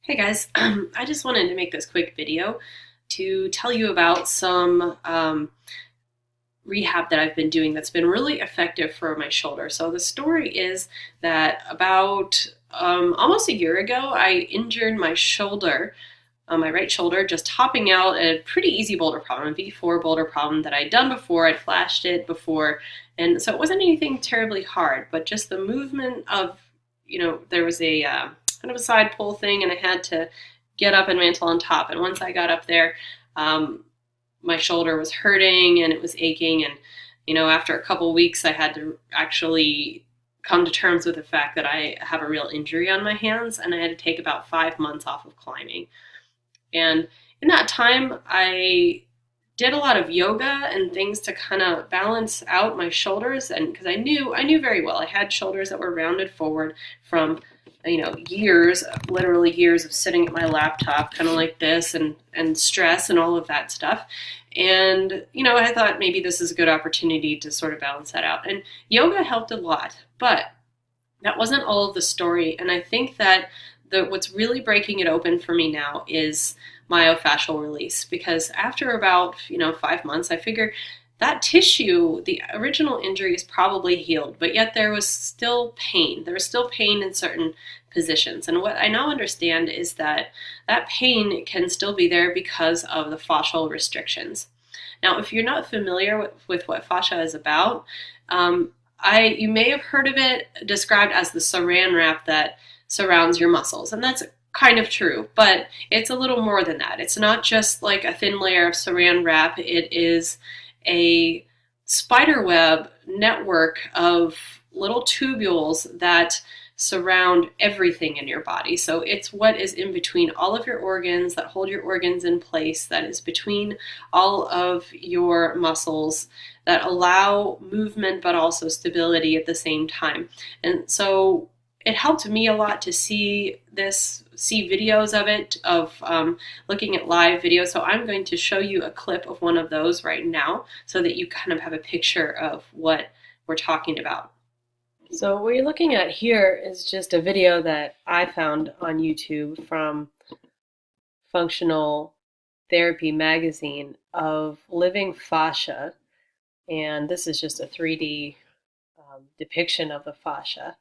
Hey guys, I just wanted to make this quick video to tell you about some rehab that I've been doing that's been really effective for my shoulder. So the story is that about almost a year ago, I injured my shoulder, my right shoulder, just hopping out a pretty easy boulder problem, a V4 boulder problem that I'd done before. I'd flashed it before, and so it wasn't anything terribly hard, but just the movement of, there was a kind of a side pull thing, and I had to get up and mantle on top. And once I got up there, my shoulder was hurting and it was aching. And, after a couple weeks, I had to actually come to terms with the fact that I have a real injury on my hands, and I had to take about 5 months off of climbing. And in that time, I did a lot of yoga and things to kind of balance out my shoulders, and because I knew very well I had shoulders that were rounded forward from years, literally years of sitting at my laptop kind of like this, and stress and all of that stuff. And I thought maybe this is a good opportunity to sort of balance that out, and yoga helped a lot, but that wasn't all of the story. And I think that what's really breaking it open for me now is myofascial release, because after about 5 months, I figure that tissue, the original injury, is probably healed, but yet there was still pain. There was still pain in certain positions. And what I now understand is that that pain can still be there because of the fascial restrictions. Now, if you're not familiar with what fascia is about, you may have heard of it described as the saran wrap that surrounds your muscles. And that's kind of true, but it's a little more than that. It's not just like a thin layer of saran wrap. It is a spiderweb network of little tubules that surround everything in your body. So it's what is in between all of your organs, that hold your organs in place, that is between all of your muscles, that allow movement but also stability at the same time. And so it helped me a lot to see videos of it, of looking at live videos. So I'm going to show you a clip of one of those right now so that you kind of have a picture of what we're talking about. So what you're looking at here is just a video that I found on YouTube from Functional Therapy magazine of living fascia. And this is just a 3D depiction of the fascia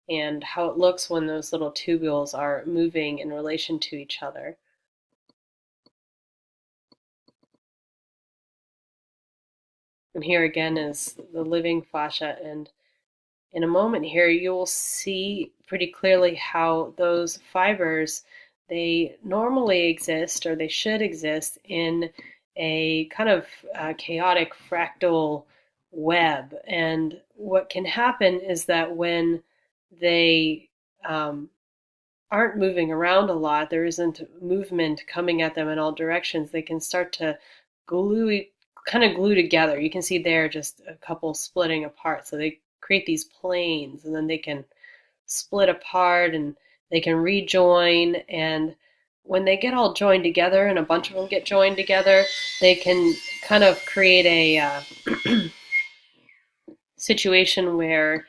and how it looks when those little tubules are moving in relation to each other. And here again is the living fascia, and in a moment here you will see pretty clearly how those fibers, they normally exist, or they should exist, in a kind of chaotic fractal web. And what can happen is that when they aren't moving around a lot, there isn't movement coming at them in all directions, they can start to glue together. You can see there just a couple splitting apart. So they create these planes, and then they can split apart and they can rejoin. And when they get all joined together, and a bunch of them get joined together, they can kind of create a situation where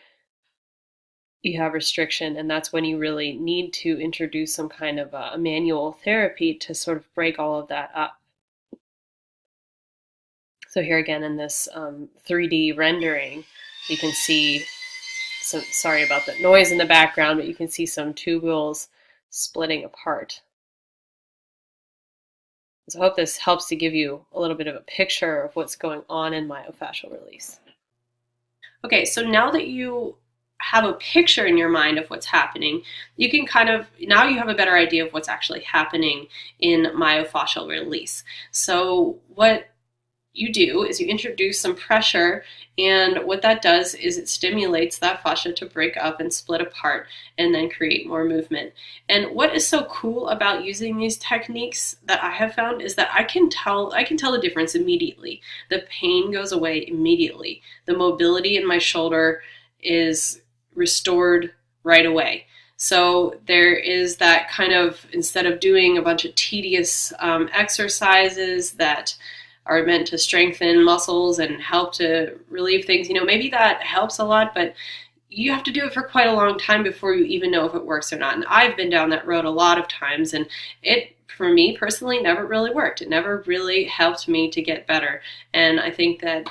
you have restriction, and that's when you really need to introduce some kind of a manual therapy to sort of break all of that up. So here again in this 3D rendering, you can see some, sorry about the noise in the background, but you can see some tubules splitting apart. So I hope this helps to give you a little bit of a picture of what's going on in myofascial release. Okay, so now that you have a picture in your mind of what's happening, you can now you have a better idea of what's actually happening in myofascial release. So what you do is you introduce some pressure, and what that does is it stimulates that fascia to break up and split apart and then create more movement. And what is so cool about using these techniques that I have found is that I can tell the difference immediately. The pain goes away immediately. The mobility in my shoulder is restored right away. So there is that kind of, instead of doing a bunch of tedious exercises that are meant to strengthen muscles and help to relieve things, maybe that helps a lot, but you have to do it for quite a long time before you even know if it works or not. And I've been down that road a lot of times, and it, for me personally, never really worked. It never really helped me to get better. And I think that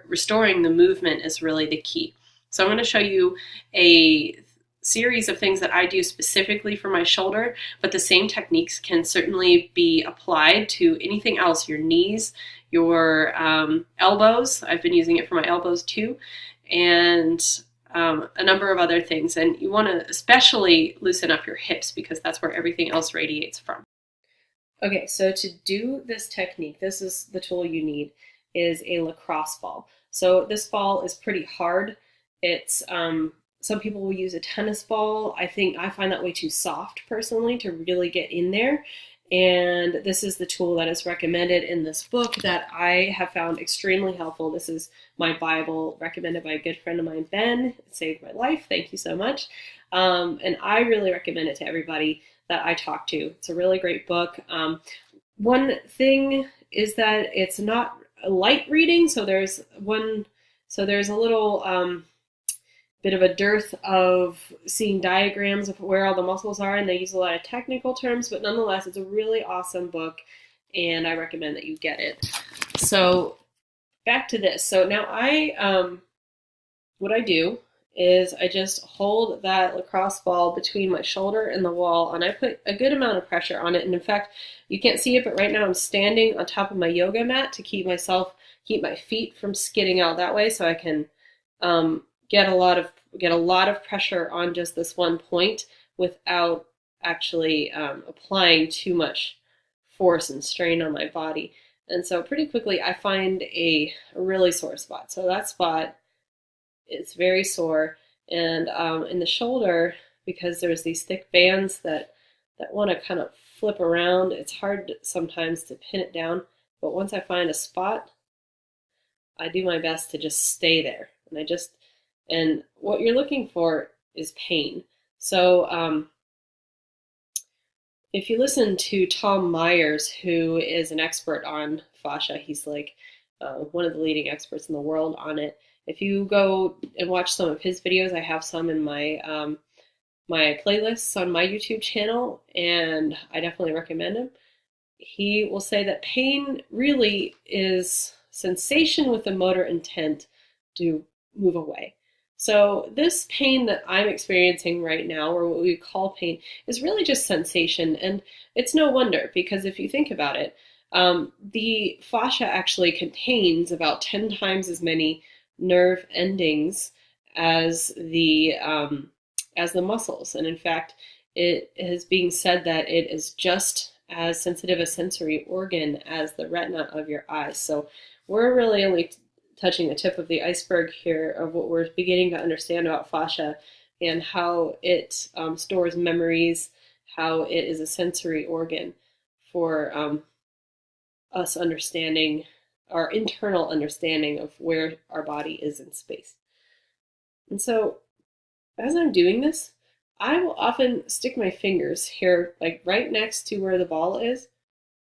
restoring the movement is really the key. So I'm going to show you a series of things that I do specifically for my shoulder, but the same techniques can certainly be applied to anything else, your knees, your elbows. I've been using it for my elbows too, and a number of other things. And you want to especially loosen up your hips because that's where everything else radiates from. Okay, so to do this technique, this is the tool you need, is a lacrosse ball. So this ball is pretty hard. It's some people will use a tennis ball. I find that way too soft personally to really get in there. And this is the tool that is recommended in this book that I have found extremely helpful. This is my Bible, recommended by a good friend of mine, Ben. It saved my life. Thank you so much. And I really recommend it to everybody that I talk to. It's a really great book. One thing is that it's not a light reading, so there's a little bit of a dearth of seeing diagrams of where all the muscles are, and they use a lot of technical terms, but nonetheless, it's a really awesome book, and I recommend that you get it. So back to this. So now what I do is I just hold that lacrosse ball between my shoulder and the wall, and I put a good amount of pressure on it. And in fact, you can't see it, but right now I'm standing on top of my yoga mat to keep my feet from skidding out that way, so I can get a lot of pressure on just this one point without actually applying too much force and strain on my body. And so pretty quickly I find a really sore spot. So that spot is very sore, and in the shoulder, because there's these thick bands that want to kind of flip around, it's hard sometimes to pin it down. But once I find a spot, I do my best to just stay there. And what you're looking for is pain. So if you listen to Tom Myers, who is an expert on fascia, he's like one of the leading experts in the world on it. If you go and watch some of his videos, I have some in my my playlists on my YouTube channel, and I definitely recommend him. He will say that pain really is sensation with the motor intent to move away. So this pain that I'm experiencing right now, or what we call pain, is really just sensation. And it's no wonder, because if you think about it, the fascia actually contains about 10 times as many nerve endings as the muscles. And in fact, it is being said that it is just as sensitive a sensory organ as the retina of your eyes. So we're really only touching the tip of the iceberg here of what we're beginning to understand about fascia and how it stores memories, how it is a sensory organ for us understanding our internal understanding of where our body is in space. And so as I'm doing this, I will often stick my fingers here, like right next to where the ball is,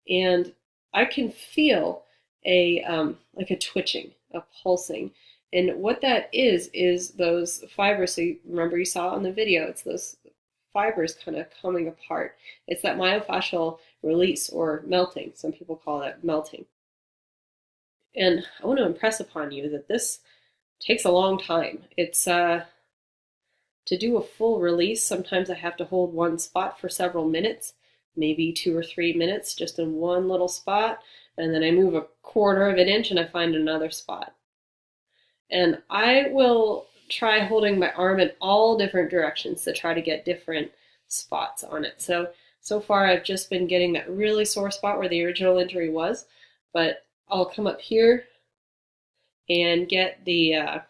and I can feel a twitching, a pulsing. And what that is those fibers. So remember you saw on the video, it's those fibers kind of coming apart. It's that myofascial release, or melting. Some people call it melting. And I want to impress upon you that this takes a long time. It's to do a full release, sometimes I have to hold one spot for several minutes, maybe 2 or 3 minutes, just in one little spot, and then I move a quarter of an inch and I find another spot. And I will try holding my arm in all different directions to try to get different spots on it. So far I've just been getting that really sore spot where the original injury was, but I'll come up here and get the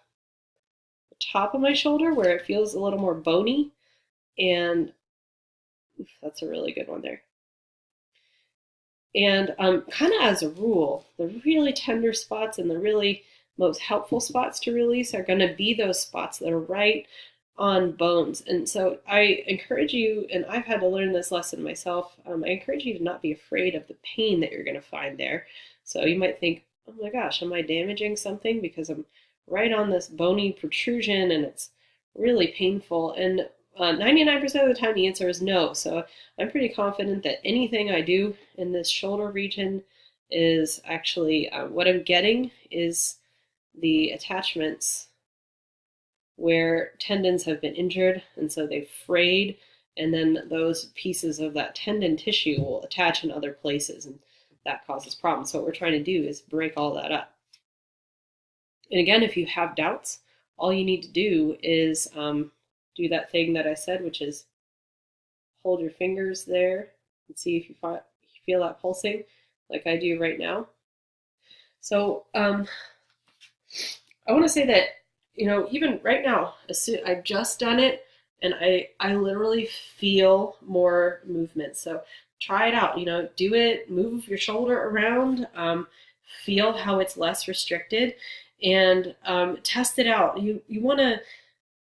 top of my shoulder where it feels a little more bony, and that's a really good one there. And kind of as a rule, the really tender spots and the really most helpful spots to release are going to be those spots that are right on bones. And so I encourage you, and I've had to learn this lesson myself, I encourage you to not be afraid of the pain that you're going to find there. So you might think, oh my gosh, am I damaging something because I'm right on this bony protrusion and it's really painful. And 99% of the time, the answer is no. So I'm pretty confident that anything I do in this shoulder region is actually what I'm getting is the attachments where tendons have been injured, and so they've frayed, and then those pieces of that tendon tissue will attach in other places, and that causes problems. So what we're trying to do is break all that up. And again, if you have doubts, all you need to do is do that thing that I said, which is hold your fingers there and see if you feel that pulsing like I do right now. So I want to say that, even right now, I've just done it, and I literally feel more movement. So try it out. Do it. Move your shoulder around. Feel how it's less restricted, and test it out. You want to.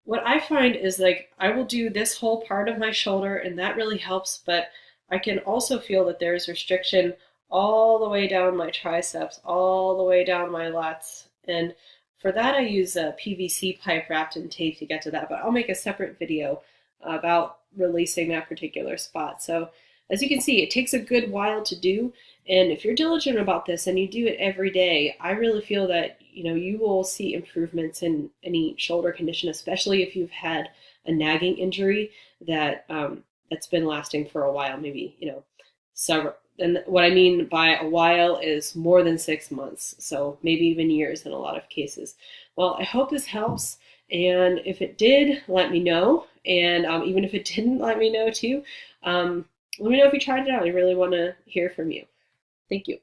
What I find is, like, I will do this whole part of my shoulder, and that really helps. But I can also feel that there's restriction all the way down my triceps, all the way down my lats, and for that, I use a PVC pipe wrapped in tape to get to that, but I'll make a separate video about releasing that particular spot. So as you can see, it takes a good while to do, and if you're diligent about this and you do it every day, I really feel that you will see improvements in any shoulder condition, especially if you've had a nagging injury that's been lasting for a while, maybe several. And what I mean by a while is more than 6 months, so maybe even years in a lot of cases. Well, I hope this helps, and if it did, let me know. And even if it didn't, let me know too. Let me know if you tried it out. I really want to hear from you. Thank you.